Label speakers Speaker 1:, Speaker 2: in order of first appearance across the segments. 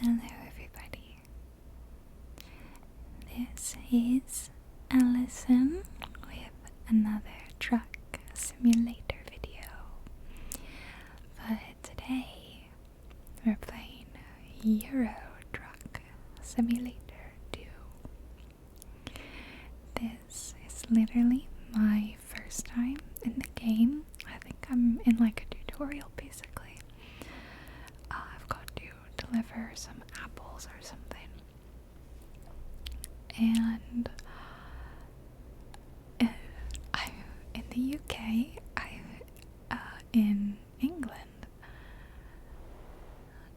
Speaker 1: Hello everybody, this is Allison with another truck simulator video, but today we're playing Euro Truck Simulator 2. This is literally my first time in the game. I think I'm in like a tutorial basically. I've got to deliver some apples or something, and in the UK, in England,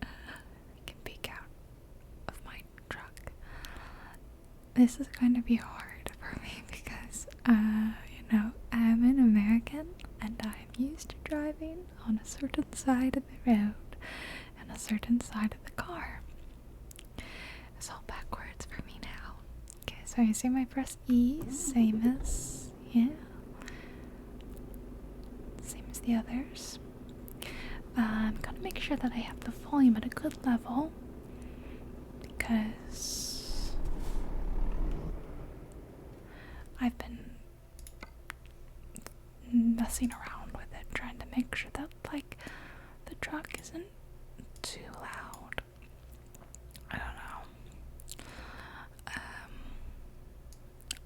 Speaker 1: I can peek out of my truck. This is going to be hard for me because, I'm an American and I'm used to driving on a certain side of the road and a certain side of the car. It's all backwards for me now. Okay, so I assume I press E, same as the others. I'm gonna make sure that I have the volume at a good level because I've been messing around with it, trying to make sure that like the truck isn't too loud. I don't know.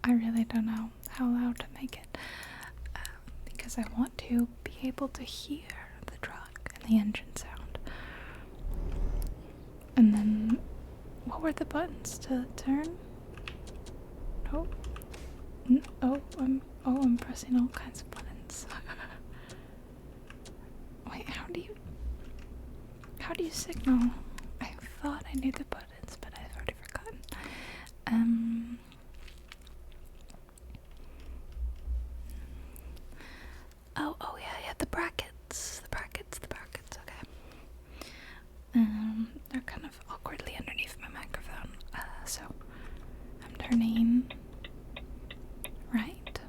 Speaker 1: I really don't know how loud to make it because I want to be able to hear the truck and the engine sound. And then, what were the buttons to turn? I'm pressing all kinds of buttons. Wait, how do you signal? I thought I knew the buttons, but I've already forgotten. Yeah, the brackets, okay. They're kind of awkwardly underneath my microphone, so I'm turning right.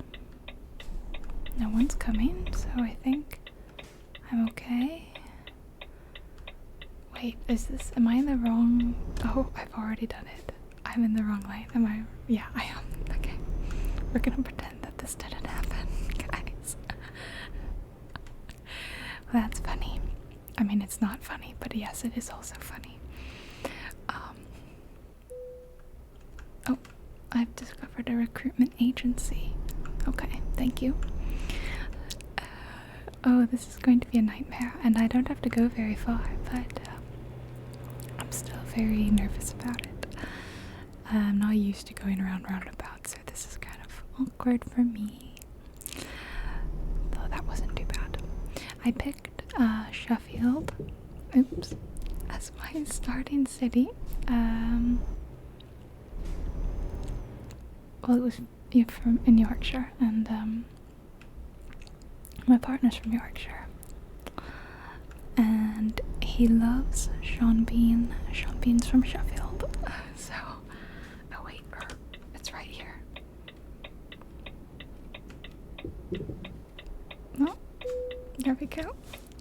Speaker 1: No one's coming, so I think I'm okay. Wait, am I in the wrong? Oh, I've already done it. I'm in the wrong lane. Yeah, I am. Okay. We're gonna pretend that this didn't happen, guys. Well, that's funny. I mean, it's not funny, but yes, it is also funny. I've discovered a recruitment agency. Okay, thank you. This is going to be a nightmare, and I don't have to go very far, but I'm still very nervous about it. I'm not used to going around roundabouts, so this is kind of awkward for me. Though that wasn't too bad. I picked Sheffield, as my starting city. Well, it was in Yorkshire, and my partner's from Yorkshire, and he loves Sean Bean. Sean Bean's from Sheffield, so it's right here. Oh, there we go.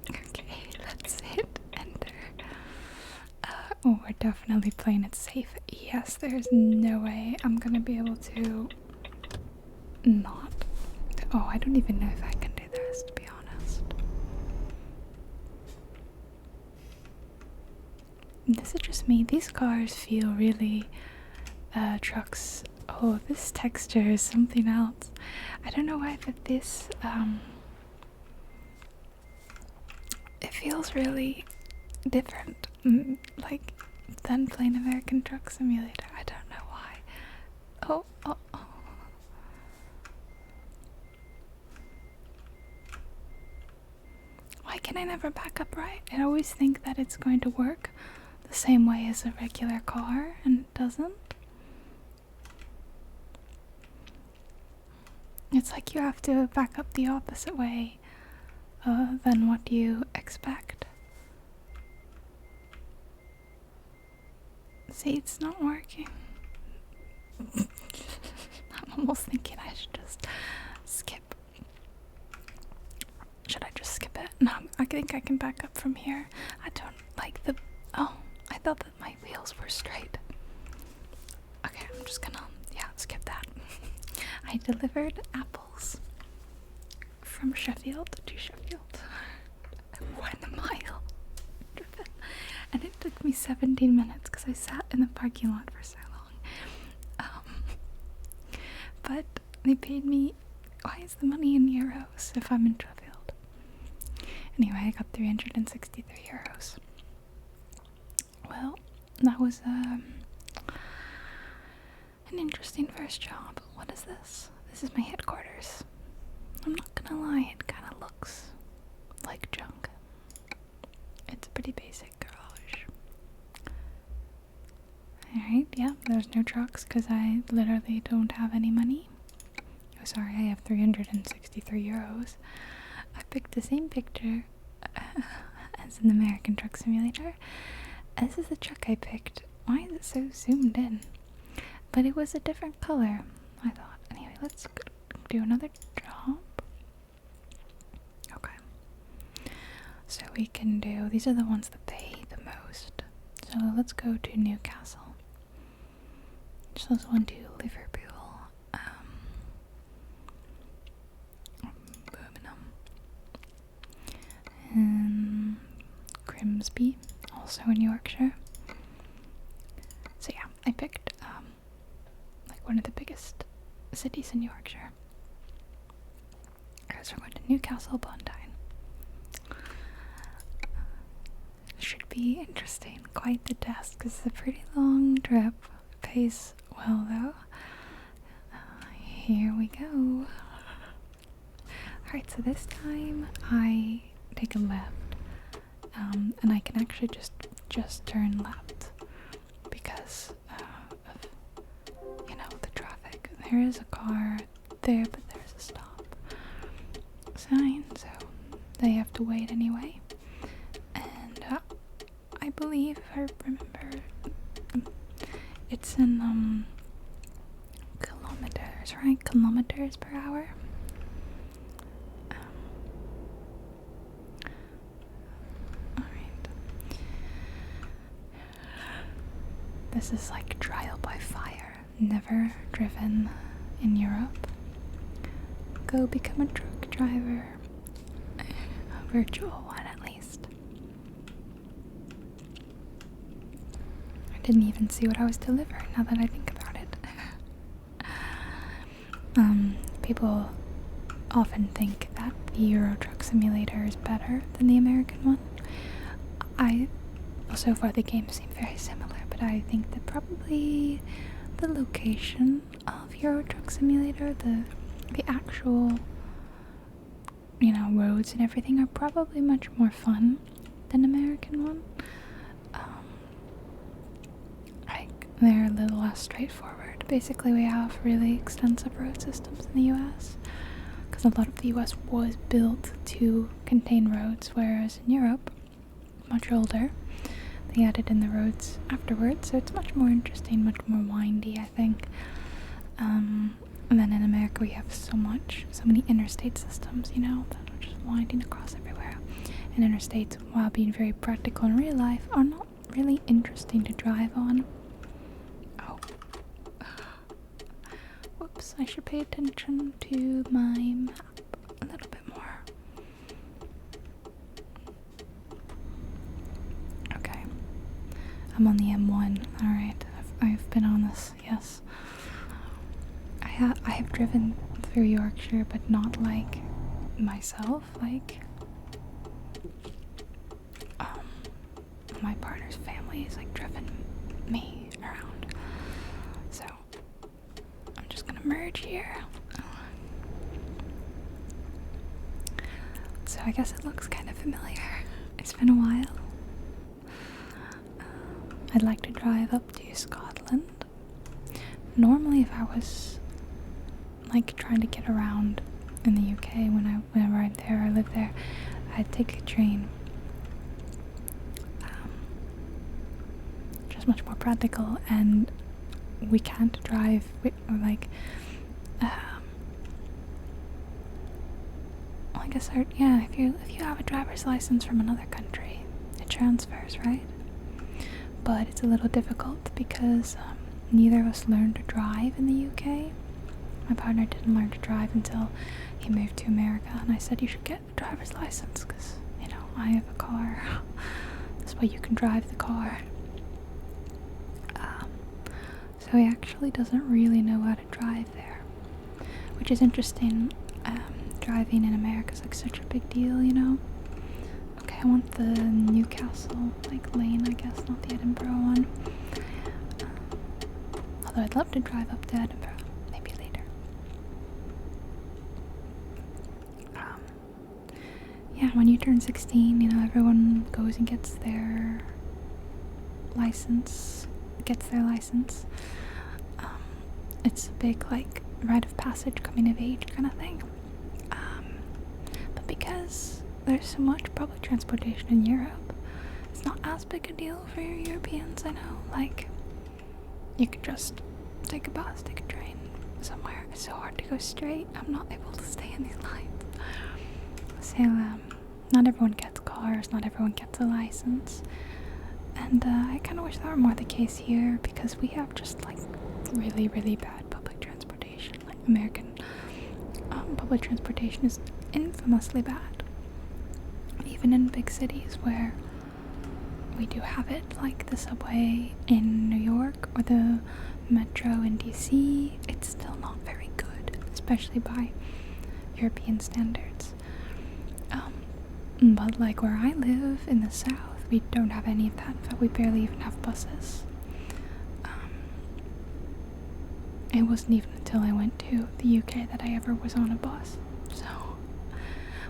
Speaker 1: Okay, let's hit enter. We're definitely playing it safe. Yes, there's no way I'm gonna be able to not. Oh, I don't even know if I can do this, to be honest. This is just me. These cars feel really trucks. Oh, this texture is something else. I don't know why, but this it feels really different, like than playing American Truck Simulator. I don't know why. Oh. Why can I never back up right? I always think that it's going to work the same way as a regular car, and it doesn't. It's like you have to back up the opposite way than what you expect. See, it's not working. I'm almost thinking I should just skip. Should I just skip it? No, I think I can back up from here. I don't like the... Oh, I thought that my wheel miles were straight. Okay, I'm just gonna, skip that. I delivered apples from Sheffield to Sheffield. 1 mile driven. And it took me 17 minutes because I sat in the parking lot for so long. But they paid me. Why is the money in euros if I'm in Sheffield? Anyway, I got 363 euros. Well, that was an interesting first job. What is this? This is my headquarters. I'm not gonna lie, it kind of looks like junk. It's a pretty basic garage. Alright, yeah, there's no trucks because I literally don't have any money. Oh, sorry, I have 363 euros. I picked the same picture as an American Truck Simulator. This is the truck I picked. Why is it so zoomed in? But it was a different color, I thought. Anyway, let's do another job. Okay. So we can do, these are the ones that pay the most. So let's go to Newcastle. So let's one to Liverpool. Birmingham. And Grimsby, also in Yorkshire. So yeah, I picked like one of the biggest cities in Yorkshire. So we're going to Newcastle upon Tyne. Should be interesting. Quite the test because it's a pretty long trip. Pays well though. Here we go. Alright, so this time I take a left. And I can actually just turn left because of, the traffic. There is a car there, but there's a stop sign, so they have to wait anyway. And I believe, if I remember, it's in kilometers, right? Kilometers per hour. Alright. This is like trial by fire. Never driven in Europe. Go become a truck driver. A virtual one, at least. I didn't even see what I was delivering now that I think about it. People often think that the Euro Truck Simulator is better than the American one. So far the games seem very similar, but I think that probably the location of Euro Truck Simulator, the actual, roads and everything are probably much more fun than American one. They're a little less straightforward. Basically, we have really extensive road systems in the US because a lot of the US was built to contain roads, whereas in Europe, much older, they added in the roads afterwards, so it's much more interesting, much more windy, I think. And then in America we have so many interstate systems, that are just winding across everywhere. And interstates, while being very practical in real life, are not really interesting to drive on. Oh. Whoops, I should pay attention to my map a little bit more. Okay. I'm on the M1. Alright, I've been on this, yes. I have driven through Yorkshire, but not like myself, like my partner's family has like driven me around. So I'm just gonna merge here. So I guess it looks kind of familiar. It's been a while. I'd like to drive up to Scotland. Normally, if I was like trying to get around in the UK whenever I'm there, I live there, I'd take a train. Just much more practical, and we can't drive with, like, well, I guess if you have a driver's license from another country, it transfers, right? but it's a little difficult because neither of us learned to drive in the UK. My partner didn't learn to drive until he moved to America, and I said you should get a driver's license because, you know, I have a car. That's why you can drive the car. So he actually doesn't really know how to drive there, which is interesting. Driving in America is like such a big deal, you know? Okay, I want the Newcastle like lane, I guess, not the Edinburgh one. Although I'd love to drive up to Edinburgh, maybe later. Yeah, when you turn 16, you know, everyone goes and gets their license. It's a big like rite of passage, coming of age kind of thing. But because there's so much public transportation in Europe, it's not as big a deal for Europeans, I know. Like, you could just take a bus, take a train somewhere. It's so hard to go straight. I'm not able to stay in these lines. So, not everyone gets cars, not everyone gets a license. And I kind of wish that were more the case here, because we have just like really, really bad public transportation. Like, American public transportation is infamously bad. Even in big cities where we do have it, like the subway in New York or the metro in DC, it's still not very good, especially by European standards. But like where I live in the south, we don't have any of that. In fact, we barely even have buses. It wasn't even until I went to the UK that I ever was on a bus. So,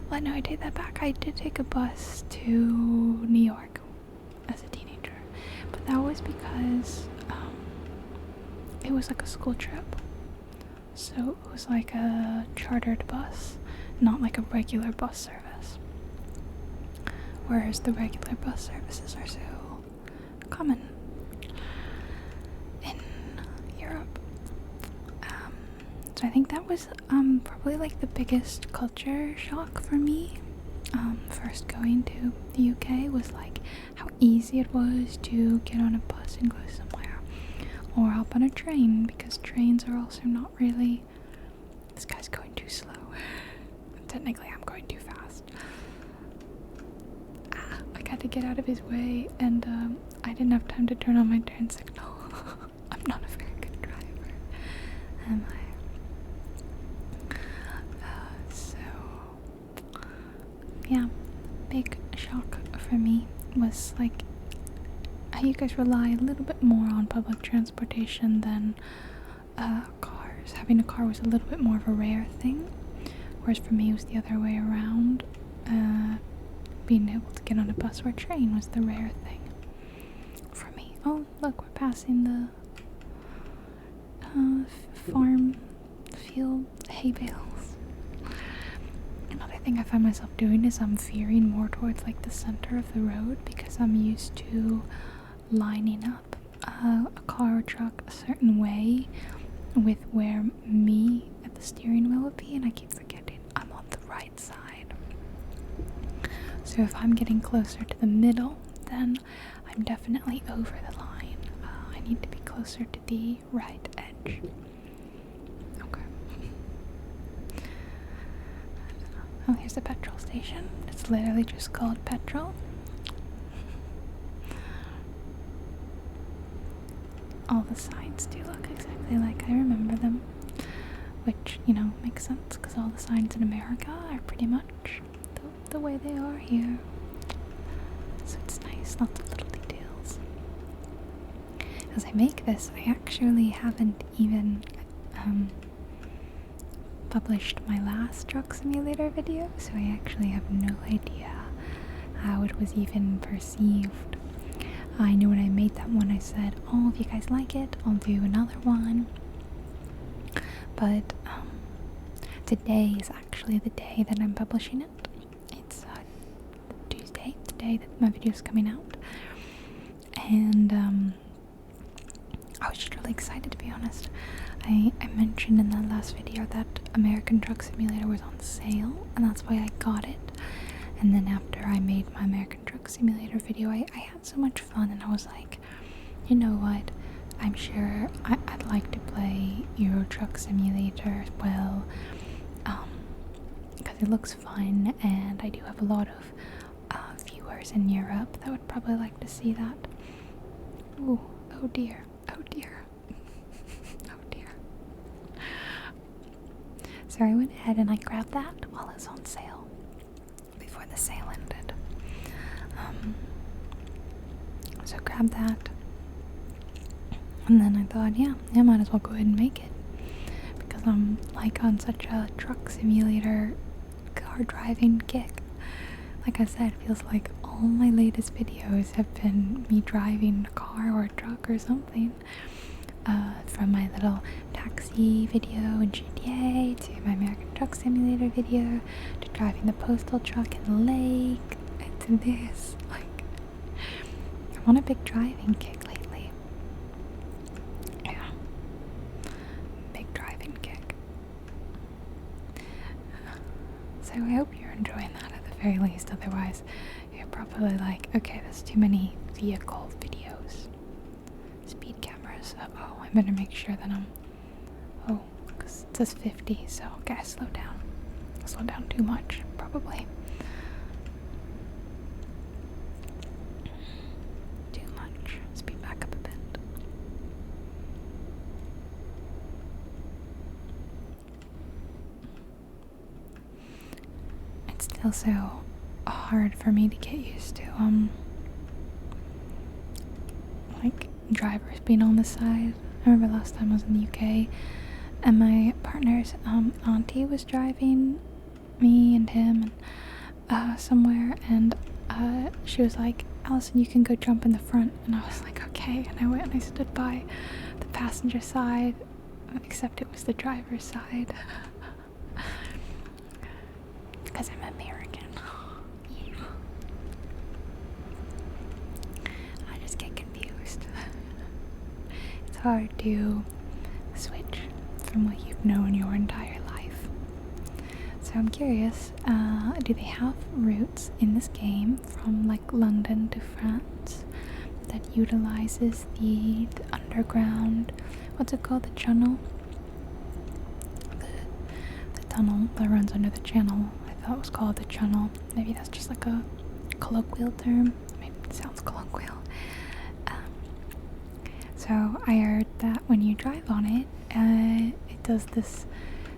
Speaker 1: well, no, I take that back. I did take a bus to New York as a teenager, but that was because it was like a school trip. So it was like a chartered bus, not like a regular bus service. Whereas the regular bus services are so common in Europe. So I think that was probably like the biggest culture shock for me. First going to the UK was like how easy it was to get on a bus and go somewhere, or hop on a train, because trains are also not really. This guy's going too slow. Technically, I'm going too fast. I got to get out of his way, and I didn't have time to turn on my turn signal. I'm not a very good driver, am I? Yeah, big shock for me was like how you guys rely a little bit more on public transportation than cars. Having a car was a little bit more of a rare thing, whereas for me it was the other way around. Being able to get on a bus or a train was the rare thing for me. Oh, look, we're passing the farm field hay bales. Another thing I find myself doing is I'm veering more towards like the center of the road, because I'm used to lining up a car or truck a certain way with where me at the steering wheel would be, and I keep forgetting I'm on the right side. So if I'm getting closer to the middle, then I'm definitely over the line. I need to be closer to the right edge. Okay. Oh, here's a petrol station. It's literally just called petrol. All the signs do look exactly like I remember them, which, you know, makes sense because all the signs in America are pretty much the way they are here. So it's nice, lots of little details. As I make this, I actually haven't even published my last truck simulator video, so I actually have no idea how it was even perceived. I know when I made that one I said, oh, if you guys like it, I'll do another one. But today is actually the day that I'm publishing it. It's Tuesday, the day that my video is coming out. And I was just really excited, to be honest. I mentioned in that last video that American Truck Simulator was on sale, and that's why I got it. And then after I made my American Truck Simulator video, I had so much fun, and I was like, you know what? I'm sure I'd like to play Euro Truck Simulator as well, because it looks fun, and I do have a lot of viewers in Europe that would probably like to see that. Ooh, oh dear, oh dear, oh dear. So I went ahead and I grabbed that while it was on sale, before the sale ended. So grab that, and then I thought, yeah, I might as well go ahead and make it, because I'm like on such a truck simulator car driving kick. Like I said, it feels like all my latest videos have been me driving a car or a truck or something. From my little taxi video in GTA, to my American Truck Simulator video, to driving the postal truck in the lake, and to this. Like, I'm on a big driving kick lately. Yeah. Big driving kick. So I hope you're enjoying that at the very least, otherwise you're probably like, okay, there's too many vehicle videos. Speed cameras. Uh-oh, I better make sure that I'm... Oh, because it says 50, so okay, slow down. Slow down too much, probably. Too much. Speed back up a bit. It's still so hard for me to get used to, like, drivers being on the side. I remember last time I was in the UK, and my partner's auntie was driving me and him somewhere, and she was like, Allison, you can go jump in the front. And I was like, okay. And I went and I stood by the passenger side, except it was the driver's side. Because I'm American. I just get confused. It's hard to switch from what you've known your entire life. So I'm curious, do they have routes in this game from like London to France that utilizes the underground, what's it called, the channel? The tunnel that runs under the channel. I thought it was called the channel. Maybe that's just like a colloquial term. Maybe it sounds colloquial. So I heard that when you drive on it, it does this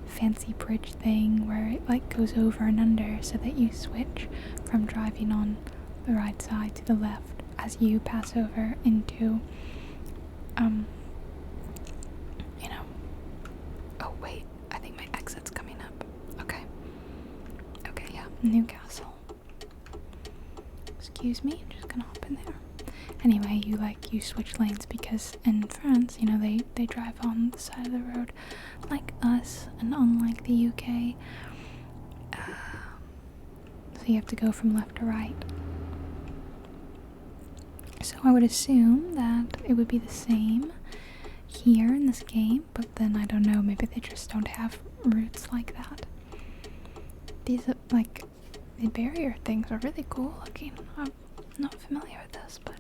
Speaker 1: fancy bridge thing where it like goes over and under, so that you switch from driving on the right side to the left as you pass over into you know, oh wait, I think my exit's coming up. Okay, yeah, Newcastle. Excuse me, just gonna hop in there. Anyway, you switch lanes, because in France, you know, they drive on the side of the road like us, and unlike the UK, so you have to go from left to right. So I would assume that it would be the same here in this game, but then I don't know, maybe they just don't have routes like that. These are, like, the barrier things are really cool looking. I'm not familiar with this, but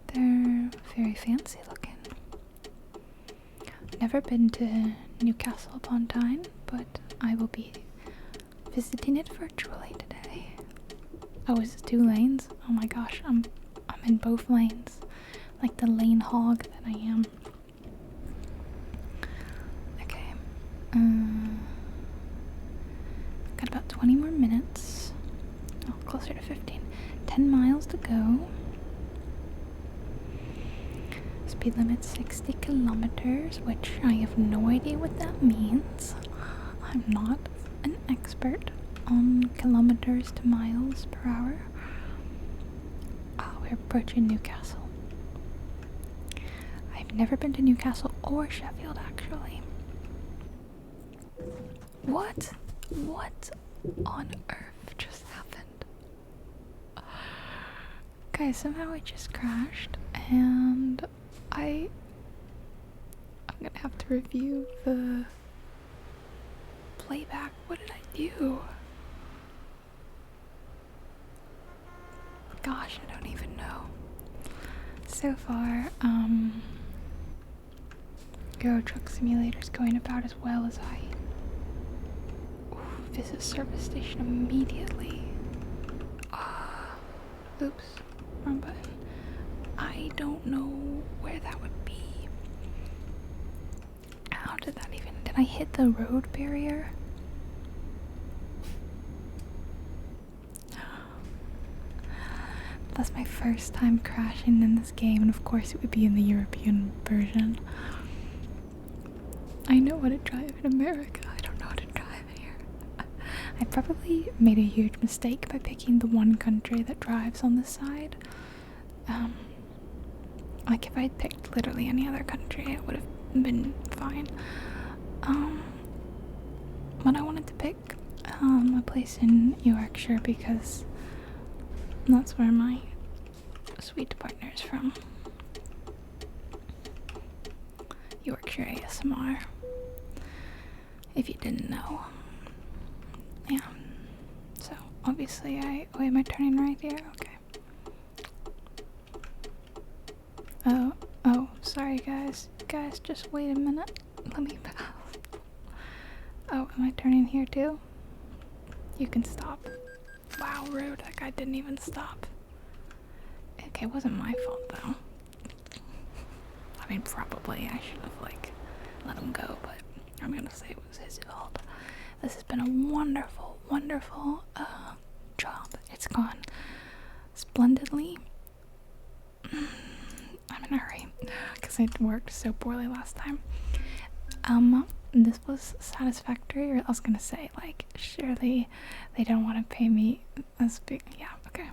Speaker 1: they're very fancy looking. Never been to Newcastle upon Tyne, but I will be visiting it virtually today. Oh, is it 2 lanes? Oh my gosh, I'm in both lanes, like the lane hog that I am. Okay, got about 20 more minutes. Oh, closer to 15. 10 miles to go. Speed limit 60 kilometers, which I have no idea what that means. I'm not an expert on kilometers to miles per hour. Oh, we're approaching Newcastle. I've never been to Newcastle or Sheffield, actually. What? What on earth just happened? Guys, somehow I just crashed, and I'm gonna have to review the playback. What did I do? Gosh, I don't even know. so far, Euro Truck Simulator is going about as well as I. Ooh, visit service station immediately. Oops, wrong button. I don't know where that would be. How did that even? Did I hit the road barrier? That's my first time crashing in this game, and of course it would be in the European version. I know how to drive in America, I don't know how to drive here. I probably made a huge mistake by picking the one country that drives on this side. Like if I'd picked literally any other country, it would have been fine. But I wanted to pick a place in Yorkshire because that's where my sweet partner is from. YorkshireASMR. If you didn't know. Yeah. So obviously am I turning right here? Okay. Oh, sorry guys. Guys, just wait a minute. Let me pass. Oh, am I turning here too? You can stop. Wow, rude. That guy didn't even stop. Okay, it wasn't my fault though. I mean, probably I should have, like, let him go, but I'm gonna say it was his fault. This has been a wonderful, wonderful job. It's gone splendidly. I'm in a hurry because it worked so poorly last time. This was satisfactory, or I was gonna say, like, surely they don't want to pay me as big. Yeah, okay.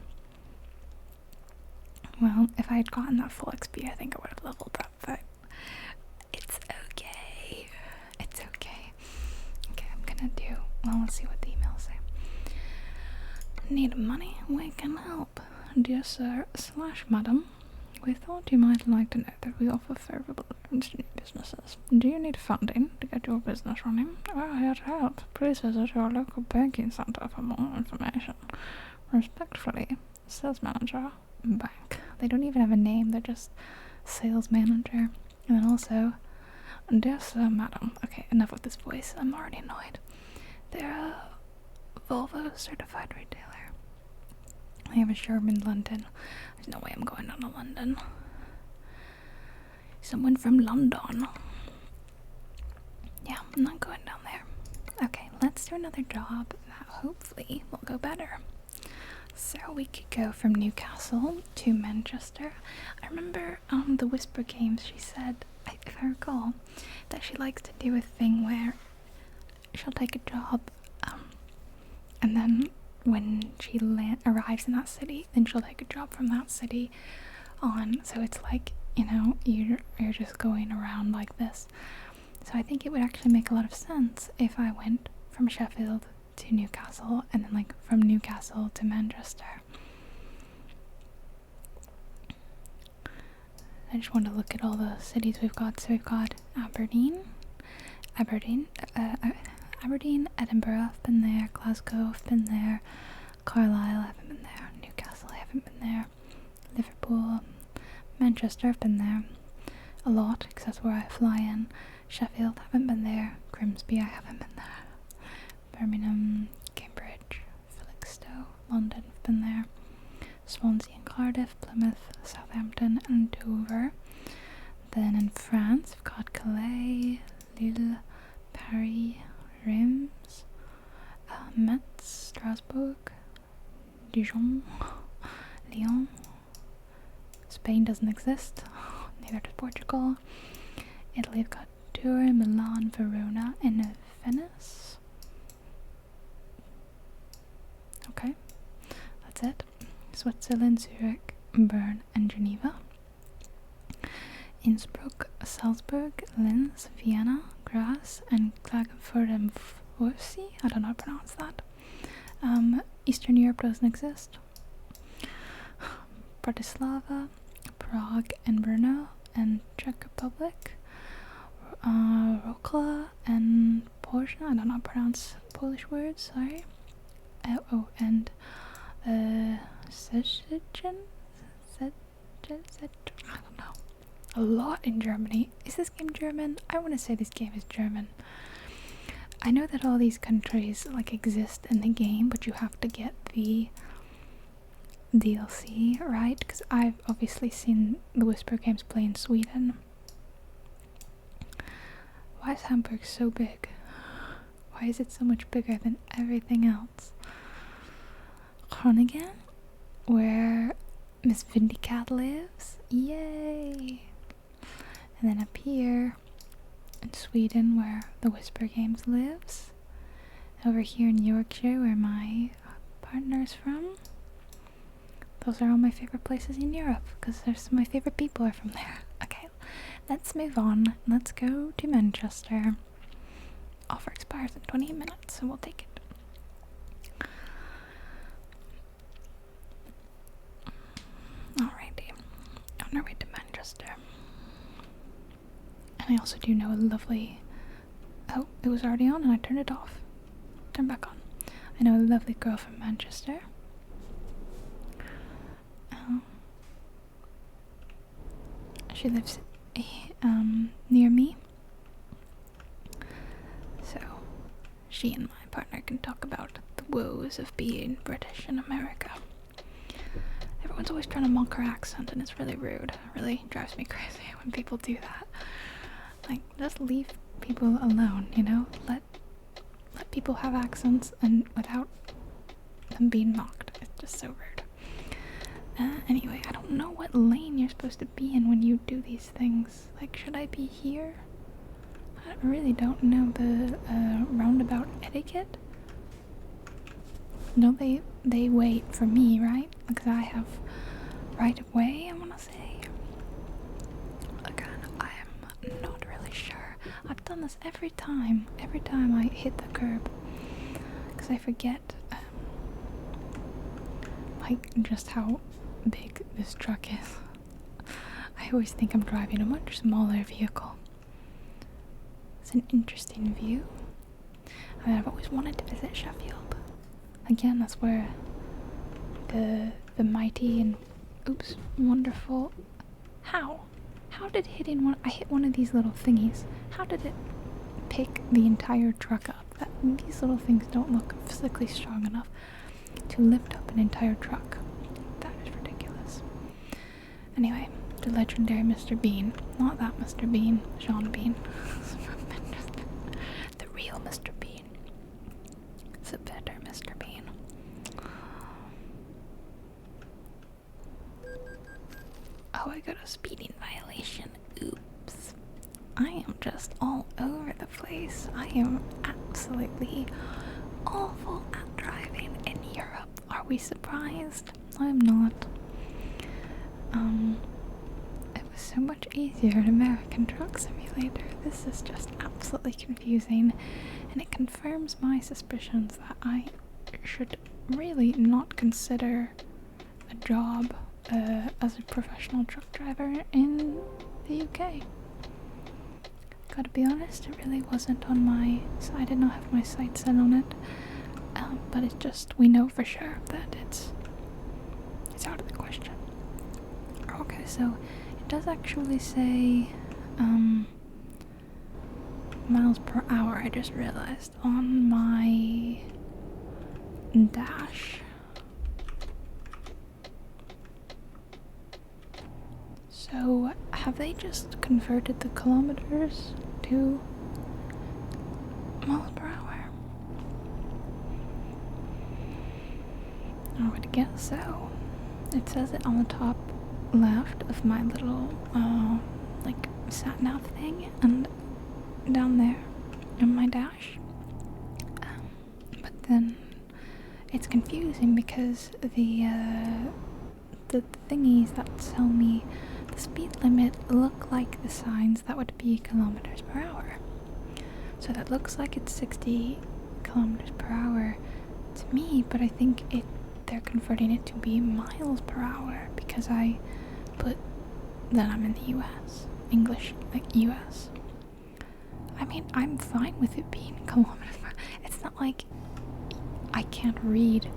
Speaker 1: Well, if I had gotten that full XP, I think I would have leveled up, but it's okay. It's okay. Okay, I'm gonna do, well, let's see what the emails say. Need money? We can help. Dear sir / madam, we thought you might like to know that we offer favorable loans to new businesses. Do you need funding to get your business running? We're here to help. Please visit your local banking center for more information. Respectfully, sales manager, bank. They don't even have a name, they're just sales manager. And then also, dear sir, madam. Okay, enough with this voice, I'm already annoyed. They're a Volvo certified retailer. They have a showroom in London. There's no way I'm going down to London. Someone from London. Yeah, I'm not going down there. Okay, let's do another job that hopefully will go better. So we could go from Newcastle to Manchester. I remember the Whisper games, she said, if I recall, that she likes to do a thing where she'll take a job and then when she arrives in that city, then she'll take a job from that city on. So it's like, you know, you're just going around like this. So I think it would actually make a lot of sense if I went from Sheffield to Newcastle and then like from Newcastle to Manchester. I just want to look at all the cities we've got. So we've got Aberdeen, Edinburgh, I've been there, Glasgow, I've been there, Carlisle, I haven't been there, Newcastle, I haven't been there, Liverpool, Manchester, I've been there a lot because that's where I fly in, Sheffield, haven't been there, Grimsby, I haven't been there, Birmingham, Cambridge, Felixstowe, London, I've been there, Swansea and Cardiff, Plymouth, Southampton and Dover. Then in France, we've got Calais, Lille, Paris, Reims, Metz, Strasbourg, Dijon, Lyon. Spain doesn't exist, neither does Portugal. Italy, we've got Turin, Milan, Verona, and Venice. Okay, that's it. Switzerland, Zurich, Bern, and Geneva. Innsbruck, Salzburg, Linz, Vienna, Graz, and Klagenfurt and Forsi. I don't know how to pronounce that. Eastern Europe doesn't exist. Bratislava, Prague, and Brno, and Czech Republic. Wrocław and Poznan. I don't know how to pronounce Polish words, sorry. And Szczecin? I don't know. A lot in Germany. Is this game German? I want to say this game is German. I know that all these countries like exist in the game, but you have to get the DLC, right? Because I've obviously seen the Whisper games play in Sweden. Why is Hamburg so big? Why is it so much bigger than everything else? Groningen, where Miss Vindicat lives. Yay! And then up here in Sweden, where the Whisper Games lives. Over here in Yorkshire, where my partner's from. Those are all my favorite places in Europe, because my favorite people are from there. Okay, let's move on. Let's go to Manchester. Offer expires in 28 minutes, so we'll take it. Alrighty, on our way to Manchester. And I also do know a lovely... Oh, it was already on and I turned it off. Turn back on. I know a lovely girl from Manchester. She lives near me. So, she and my partner can talk about the woes of being British in America. Everyone's always trying to mock her accent, and it's really rude. It really drives me crazy when people do that. Like, just leave people alone, you know? Let people have accents and without them being mocked. It's just so rude. Anyway, I don't know what lane you're supposed to be in when you do these things. Like, should I be here? I really don't know the roundabout etiquette. Don't they wait for me, right? Because I have right of way, I want to say. Again, I am not really sure. I've done this every time I hit the curb. Because I forget, like, just how big this truck is. I always think I'm driving a much smaller vehicle. It's an interesting view. I mean, I've always wanted to visit Sheffield. Again, that's where the mighty and wonderful. How did hitting one? I hit one of these little thingies. How did it pick the entire truck up? These little things don't look physically strong enough to lift up an entire truck. That is ridiculous. Anyway, the legendary Mr. Bean. Not that Mr. Bean, Sean Bean. The real Mr. Bean. The better Mr. Bean. Oh, I got a speeding violation. Oops. I am just all over the place. I am absolutely awful at driving in Europe. Are we surprised? I'm not. It was so much easier in American Truck Simulator. This is just absolutely confusing, and it confirms my suspicions that I should really not consider a job as a professional truck driver in the UK. Gotta be honest, it really wasn't on my... So I did not have my sights set on it. But it's just, we know for sure that it's out of the question. Okay, so it does actually say miles per hour, I just realized, on my dash. So have they just converted the kilometers to miles per hour? I would guess so. It says it on the top left of my little like sat-nav thing, and down there in my dash. But then it's confusing because the thingies that tell me the speed limit look like the signs that would be kilometers per hour. So that looks like it's 60 kilometers per hour to me, but I think they're converting it to be miles per hour because I put that I'm in the US. English, like US. I mean, I'm fine with it being kilometers per hour. It's not like I can't read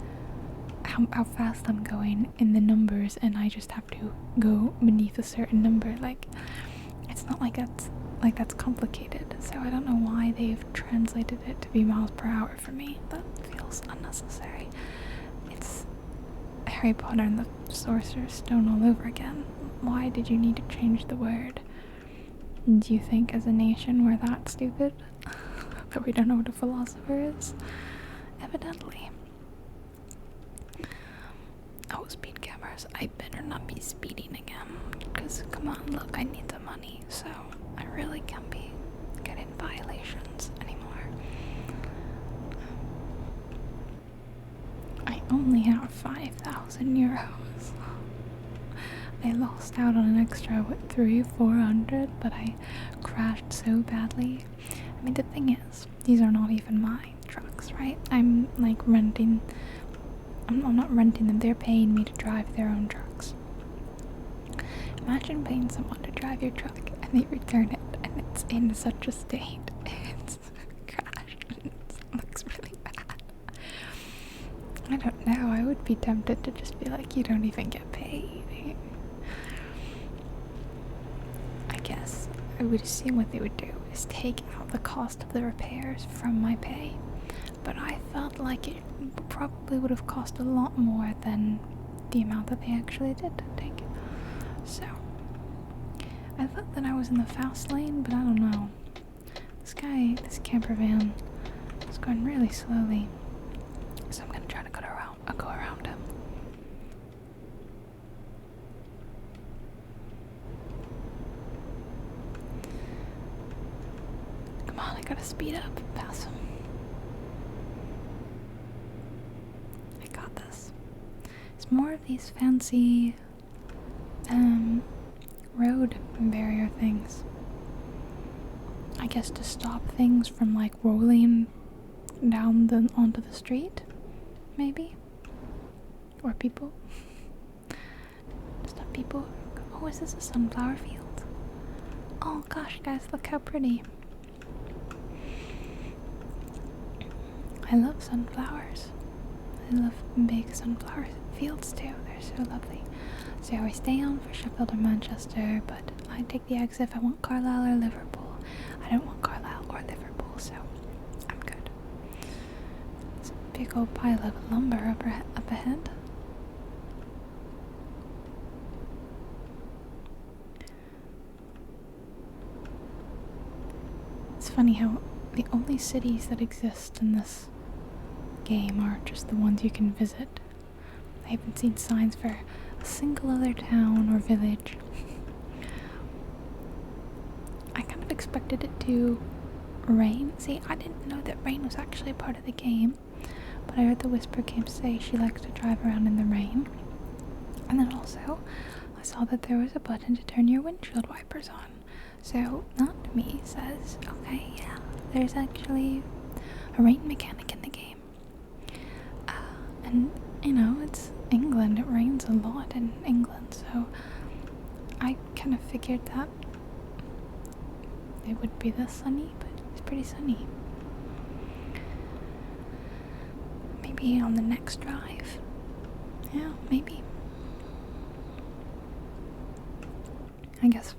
Speaker 1: how fast I'm going in the numbers, and I just have to go beneath a certain number. Like, it's not like that's complicated. So I don't know why they've translated it to be miles per hour for me. That feels unnecessary. It's Harry Potter and the Sorcerer's Stone all over again. Why did you need to change the word? Do you think as a nation we're that stupid? That we don't know what a philosopher is? Evidently. Oh, speed cameras. I better not be speeding again. Because, come on, look, I need the money. So, I really can't be getting violations anymore. I only have 5,000 euros. I lost out on an extra, what, 300-400, but I crashed so badly. I mean, the thing is, these are not even my trucks, right? I'm like renting. I'm not renting them, they're paying me to drive their own trucks. Imagine paying someone to drive your truck and they return it and it's in such a state. It's crashed. It looks really bad. I don't know, I would be tempted to just be like, you don't even get paid. I guess I would assume what they would do is take out the cost of the repairs from my pay. But I felt like it probably would have cost a lot more than the amount that they actually did take. So, I thought that I was in the fast lane, but I don't know. This camper van is going really slowly. So I'm gonna try to go around him. Come on, I gotta speed up and pass him. More of these fancy road barrier things. I guess to stop things from like rolling down onto the street, maybe, or people. To stop people. Oh, is this a sunflower field? Oh gosh, guys, look how pretty. I love sunflowers. I love big sunflower fields too, they're so lovely. So I stay on for Sheffield or Manchester, but I take the exit if I want Carlisle or Liverpool. I don't want Carlisle or Liverpool, so I'm good. There's a big old pile of lumber up ahead. It's funny how the only cities that exist in this game are just the ones you can visit. I haven't seen signs for a single other town or village. I kind of expected it to rain. See, I didn't know that rain was actually a part of the game, but I heard the Whisper Game say she likes to drive around in the rain. And then also, I saw that there was a button to turn your windshield wipers on. So, that to me says, okay, yeah, there's actually a rain mechanic in the game. And, you know, it's England, it rains a lot in England, so I kind of figured that it would be this sunny, but it's pretty sunny. Maybe on the next drive. Yeah, maybe. I guess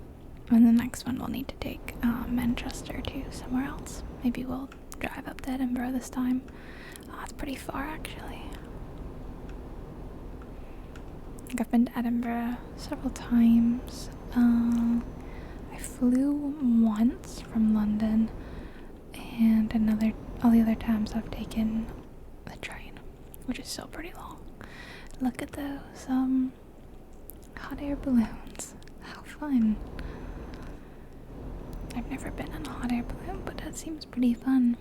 Speaker 1: on the next one we'll need to take Manchester to somewhere else. Maybe we'll drive up to Edinburgh this time. It's pretty far actually. I've been to Edinburgh several times. I flew once from London, and all the other times I've taken the train, which is still pretty long. Look at those hot air balloons. How fun. I've never been in a hot air balloon, but that seems pretty fun.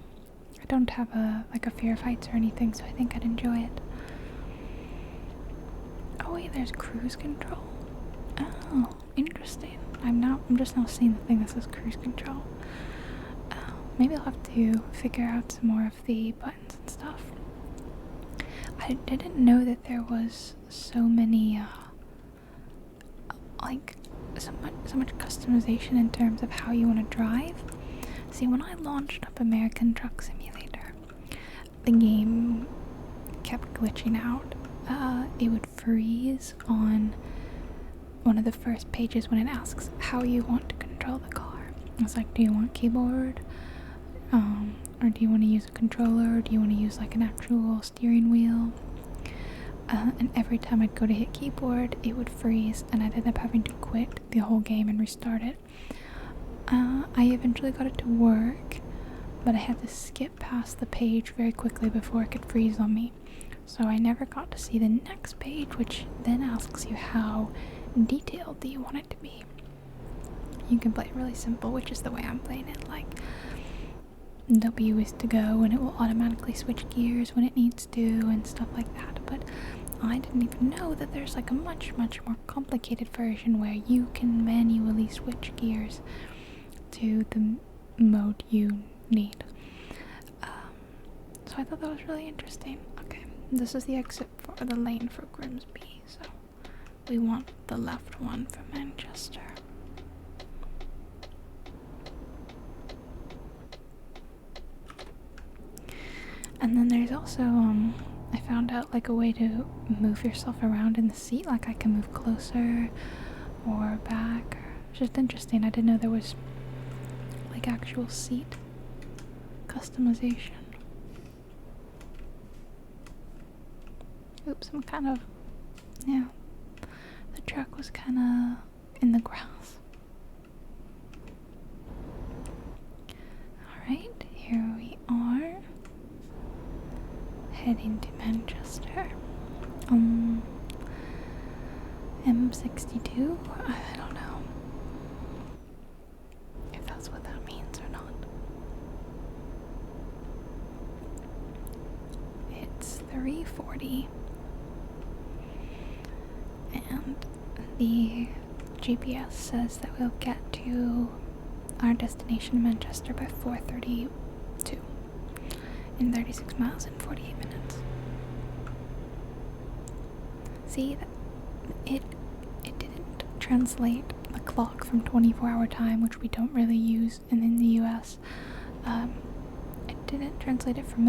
Speaker 1: I don't have a fear of heights or anything, so I think I'd enjoy it. Oh wait, there's cruise control. Oh, interesting. I'm just now seeing the thing that says cruise control. Maybe I'll have to figure out some more of the buttons and stuff. I didn't know that there was so many, so much customization in terms of how you want to drive. See, when I launched up American Truck Simulator, the game kept glitching out. it would freeze on one of the first pages when it asks how you want to control the car. It's like, do you want keyboard? Or do you want to use a controller? Or do you want to use like an actual steering wheel? And every time I'd go to hit keyboard, it would freeze, and I'd end up having to quit the whole game and restart it. I eventually got it to work, but I had to skip past the page very quickly before it could freeze on me. So I never got to see the next page, which then asks you how detailed do you want it to be. You can play it really simple, which is the way I'm playing it. Like, W is to go, and it will automatically switch gears when it needs to, and stuff like that. But I didn't even know that there's like a much more complicated version where you can manually switch gears to the mode you need. So I thought that was really interesting. Okay, this is the exit for the lane for Grimsby, so we want the left one for Manchester. And then there's also, I found out like a way to move yourself around in the seat, like I can move closer or back. It's just interesting. I didn't know there was like actual seat customization. Oops, I'm kind of, yeah, the truck was kind of in the grass. Alright, here we are. Heading to Manchester. M62? I don't know if that's what that means or not. It's 3:40, and the GPS says that we'll get to our destination in Manchester by 4:32 in 36 miles and 48 minutes. See, it didn't translate the clock from 24-hour time, which we don't really use in the US. It didn't translate it from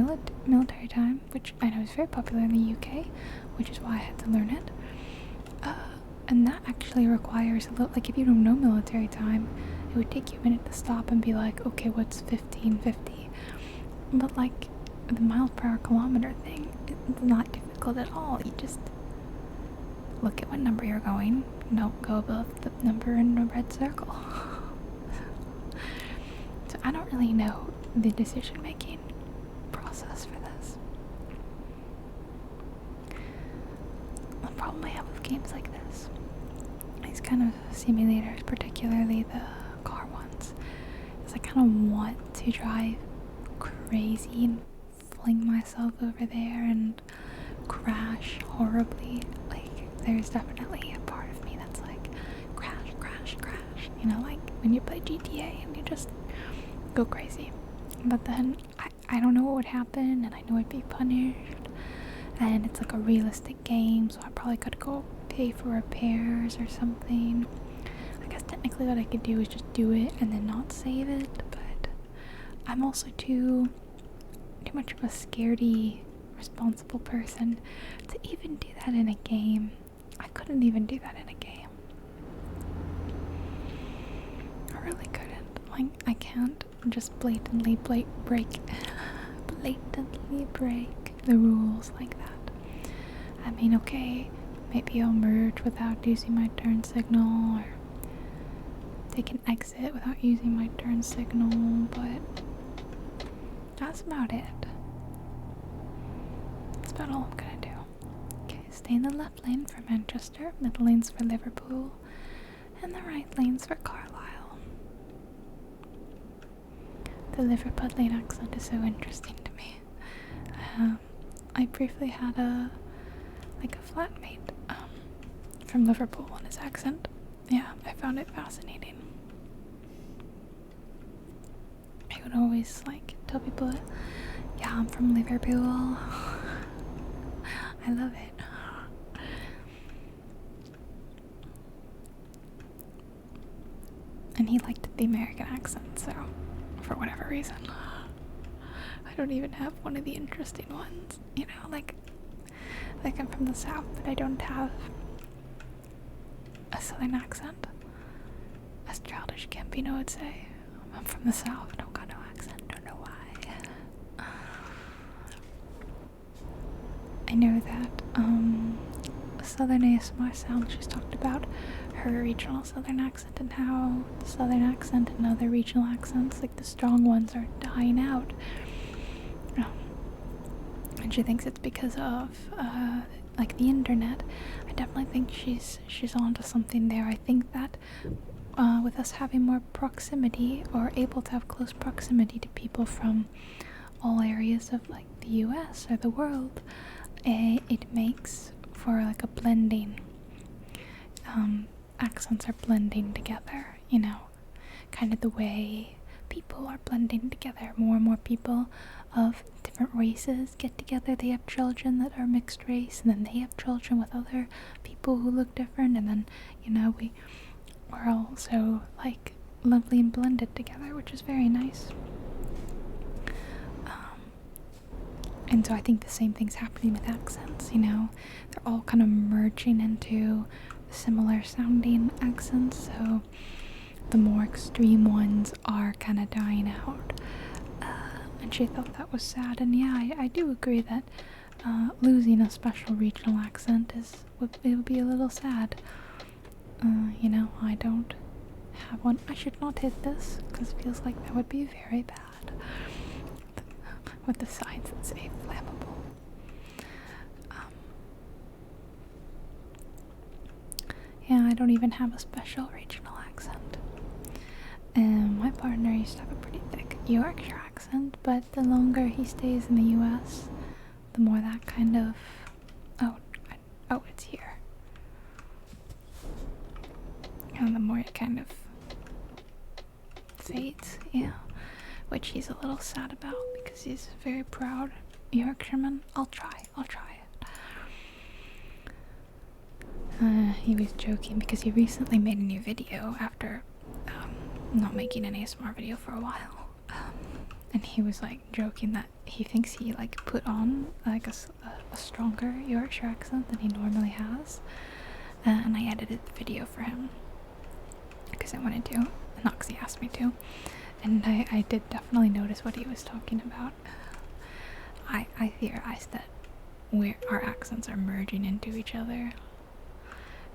Speaker 1: military time, which I know is very popular in the UK, which is why I had to learn it. And that actually requires a little, like if you don't know military time, it would take you a minute to stop and be like, okay, what's 1550? But like the miles per hour kilometer thing, it's not difficult at all. You just look at what number you're going. Don't go above the number in a red circle. So I don't really know the decision making process for this. The problem I have with games like this, these kind of simulators, particularly the car ones, is I kind of want to drive crazy and fling myself over there and crash horribly. Like, there's definitely a part of me that's like, crash. You know, like when you play GTA and you just go crazy. But then I don't know what would happen, and I know I'd be punished. And it's like a realistic game, so I probably could go pay for repairs or something. I guess technically what I could do is just do it and then not save it, but I'm also too much of a scaredy, responsible person to even do that in a game. I couldn't even do that in a game. I really couldn't. Like, I can't just blatantly break the rules like that. I mean, okay, maybe I'll merge without using my turn signal, or take an exit without using my turn signal, but that's about it. That's about all I'm gonna do. Okay, stay in the left lane for Manchester, middle lanes for Liverpool, and the right lanes for Carlisle. The Liverpool lane accent is so interesting to me. I briefly had a flatmate from Liverpool on his accent. Yeah, I found it fascinating. I would always like tell people, yeah, I'm from Liverpool. I love it. And he liked the American accent, so for whatever reason, I don't even have one of the interesting ones, you know, like Like I'm from the south, but I don't have a southern accent. As Childish Gambino would say, I'm from the south and I've got no accent, don't know why. I know that Southern ASMR sound, she's talked about her regional southern accent and how the southern accent and other regional accents, like the strong ones, are dying out. And she thinks it's because of like the internet. I definitely think she's onto something there. I think that with us having more proximity, or able to have close proximity to people from all areas of like the US or the world, it makes for like a blending. Accents are blending together, you know, kind of the way people are blending together. More and more people of different races get together. They have children that are mixed race, and then they have children with other people who look different, and then, you know, we're all so like lovely and blended together, which is very nice. And so I think the same thing's happening with accents, you know. They're all kind of merging into similar sounding accents, so the more extreme ones are kind of dying out. And she thought that was sad, and yeah, I do agree that losing a special regional accent would be a little sad. You know, I don't have one. I should not hit this, because it feels like that would be very bad. With the signs that say flammable. Yeah, I don't even have a special regional accent. My partner used to have a pretty thick Yorkshire accent, but the longer he stays in the US, the more that kind of... Oh, it's here. And the more it kind of fades, yeah. Which he's a little sad about, because he's a very proud Yorkshireman. I'll try it. He was joking because he recently made a new video after not making an ASMR video for a while. And he was like joking that he thinks he like put on like a stronger Yorkshire accent than he normally has. And I edited the video for him because I wanted to, not because he asked me to. And I did definitely notice what he was talking about. I theorized that our accents are merging into each other,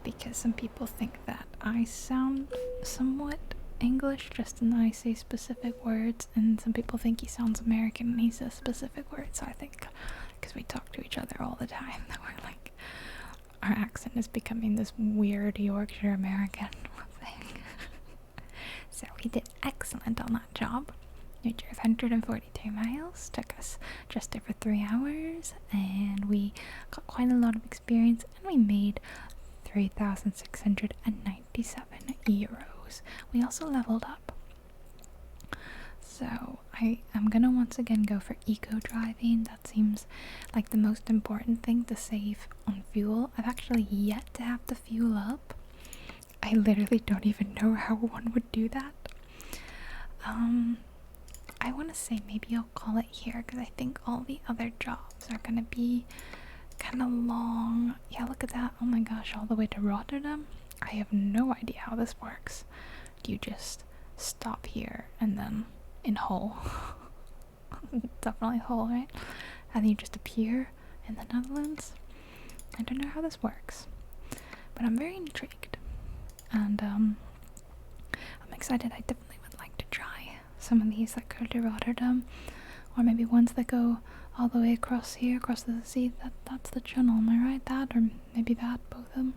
Speaker 1: because some people think that I sound somewhat English just in that I say specific words, and some people think he sounds American when he says specific words. So I think because we talk to each other all the time that we're like, our accent is becoming this weird Yorkshire American thing. So we did excellent on that job. We drove 142 miles, took us just over 3 hours, and we got quite a lot of experience, and we made 3,697 euros. We also leveled up. So I'm gonna once again go for eco driving. That seems like the most important thing to save on fuel. I've actually yet to have to fuel up. I literally don't even know how one would do that. I want to say maybe I'll call it here, because I think all the other jobs are going to be kind of long. Yeah, look at that. Oh my gosh, all the way to Rotterdam. I have no idea how this works. Do you just stop here and then in Hull? Definitely Hull, right? And then you just appear in the Netherlands? I don't know how this works, but I'm very intrigued. And I'm excited. I definitely would like to try some of these that go to Rotterdam, or maybe ones that go all the way across here, across the sea. That's the channel, am I right? That, or maybe that, both of them.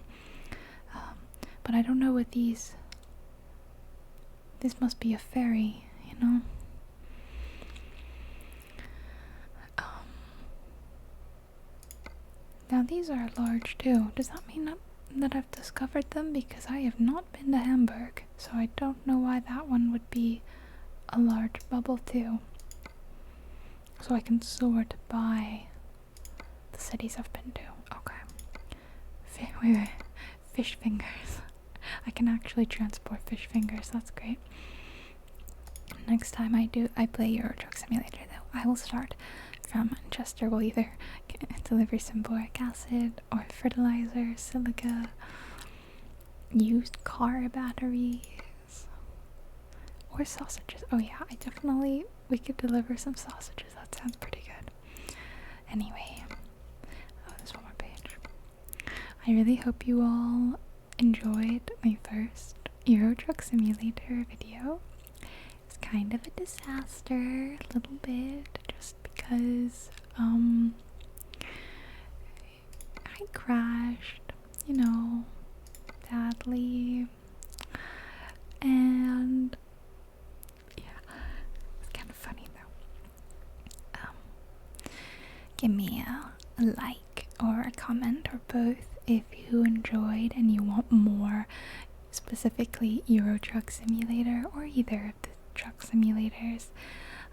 Speaker 1: But I don't know what these... This must be a ferry, you know? Now these are large too. Does that mean that I've discovered them? Because I have not been to Hamburg, so I don't know why that one would be a large bubble too. So I can sort by the cities I've been to. Okay. Wait. Fish fingers. I can actually transport fish fingers. That's great. Next time I play Euro Truck Simulator, though, I will start from Manchester will either deliver some boric acid or fertilizer, silica, used car batteries, or sausages. Oh yeah, we could deliver some sausages. That sounds pretty good. Anyway, oh, there's one more page. I really hope you all enjoyed my first Euro Truck Simulator video. It's kind of a disaster, a little bit, just because I crashed, badly, and yeah, it's kind of funny though. Give me a like or a comment or both if you enjoyed and you want more, specifically Euro Truck Simulator or either of the truck simulators.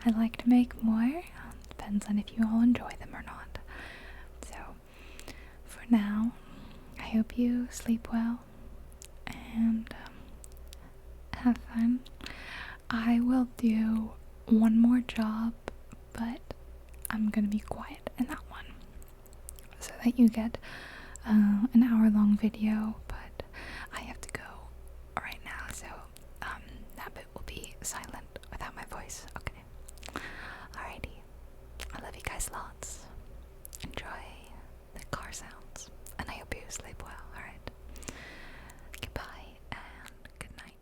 Speaker 1: I'd like to make more. Depends on if you all enjoy them or not. So, for now, I hope you sleep well and have fun. I will do one more job, but I'm gonna be quiet in that one so that you get an hour-long video. But I have to go right now, so that bit will be silent without my voice. Okay. Alrighty. I love you guys lots. Enjoy the car sounds, and I hope you sleep well. Alright. Goodbye and good night.